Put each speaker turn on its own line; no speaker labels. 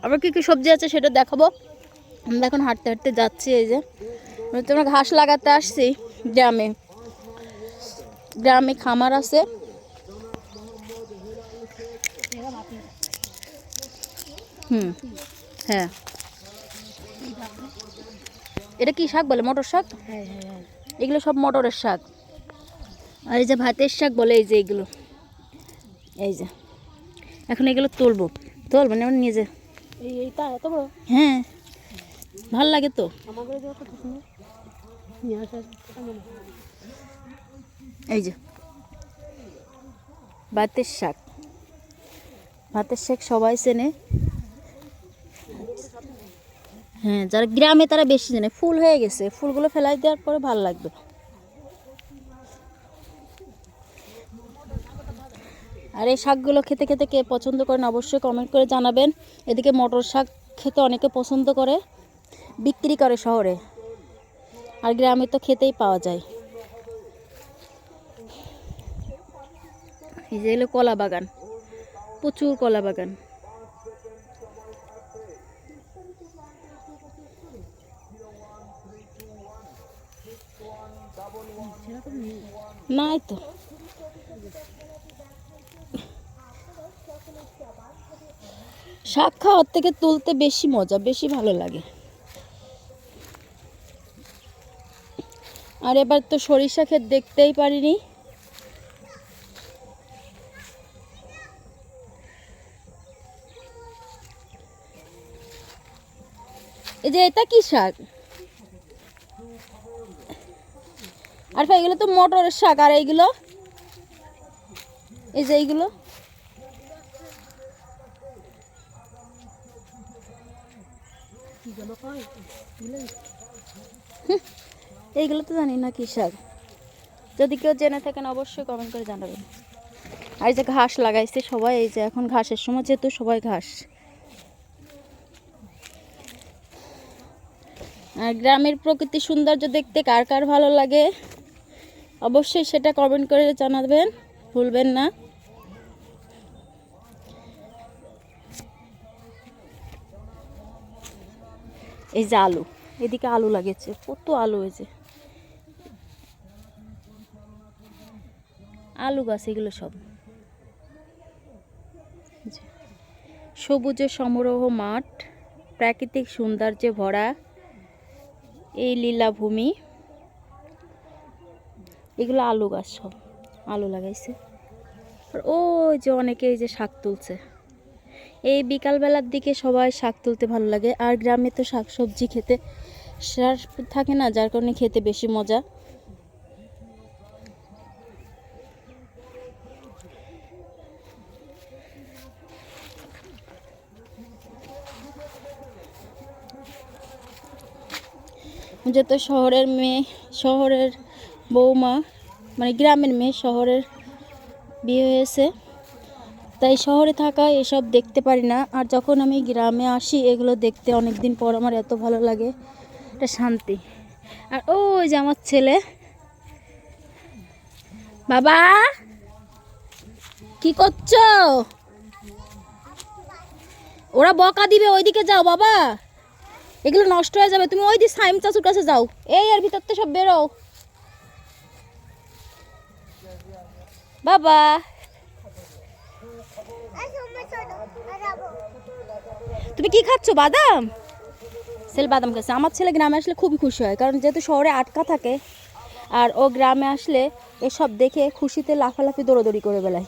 আবার কি কি সবজি আছে সেটা দেখাবো। আমরা এখন হাঁটতে হাঁটতে যাচ্ছি। এই যে তোমরা ঘাস লাগাতে আসছি গ্রামে, গ্রামে খামার আছে। হ্যাঁ, এটা কি শাক বলে? মটর শাক। এগুলো সব মটরের শাক। আর এই যে ভাতের শাক বলে, এই যে এগুলো, এই যে এখন এগুলো তুলবো মানে আমার নিয়ে যে হ্যাঁ ভাল লাগে তো। এই যে ভাতের শাক, ভাতের শাক সবাই চেনে। হ্যাঁ, যারা গ্রামে তারা বেশি জানে। ফুল হয়ে গেছে, ফুলগুলো ফেলাই দেওয়ার পরে ভালো লাগবে। আর এই শাকগুলো খেতে খেতে কে পছন্দ করেন অবশ্যই কমেন্ট করে জানাবেন। এদিকে মটর শাক খেতে অনেকে পছন্দ করে, বিক্রি করে শহরে, আর গ্রামে তো খেতেই পাওয়া যায়। এই যে এলো কলা বাগান, প্রচুর কলা বাগান। নাই তো, শাক খাওয়ার থেকে তুলতে বেশি মজা, বেশি ভালো লাগে। আর এবার তো সরিষা ক্ষেত দেখতেই পারিনি। এই যে এটা কি শাক? আর এগুলো তো মটরের শাক। আর এইগুলো, এই যে এইগুলো এইগুলো তো জানি না কি শাক। যদি কেউ জেনে থাকেন অবশ্যই কমেন্ট করে জানাবেন। আর এই যে ঘাস লাগাইছে সবাই, এই যে এখন ঘাসের সময়, যেহেতু সবাই ঘাস। আর গ্রামের প্রকৃতি সৌন্দর্য দেখতে কার কার ভালো লাগে অবশ্যই সেটা কমেন্ট করে জানাবেন, ভুলবেন না। এই যে আলু, এদিকে আলু লাগিয়েছে, কত আলু। এই যে আলু গাছ, এগুলো সব সবুজে সমারোহ মাঠ, প্রাকৃতিক সৌন্দর্যে ভরা এই লীলাভূমি। এগুলো আলু গাছ, সব আলু লাগাইছে। আর ওই যে অনেকে এই যে শাক তুলছে। এই বিকালবেলার দিকে সবাই শাক তুলতে ভালো লাগে। আর গ্রামে তো শাক সবজি খেতে সার থাকে না, যার কারণে খেতে বেশি মজা। যেহেতু শহরের মেয়ে, শহরের বৌমা, মানে গ্রামের মেয়ে শহরের বিয়ে হয়েছে, তাই শহরে থাকা এসব দেখতে পারি না। আর যখন আমি গ্রামে আসি এগুলো দেখতে অনেক দিন পর আমার এত ভালো লাগে, এটা শান্তি। আর ওই যে আমার ছেলে, বাবা কি করছো? ওরা বকা দিবে, ওইদিকে যাও বাবা, এগুলো নষ্ট হয়ে যাবে। তুমি ওই দিকে সাইম চাচুর কাছে যাও। এই আর ভিতর তো সব বেরো বাবা। তুমি কি খাচ্ছ? বাদাম? ছেলে বাদাম খাচ্ছে। আমার ছেলে গ্রামে আসলে খুবই খুশি হয়, কারণ যেহেতু শহরে আটকা থাকে, আর ও গ্রামে আসলে এসব দেখে খুশিতে লাফালাফি দৌড়াদৌড়ি করে বেলায়।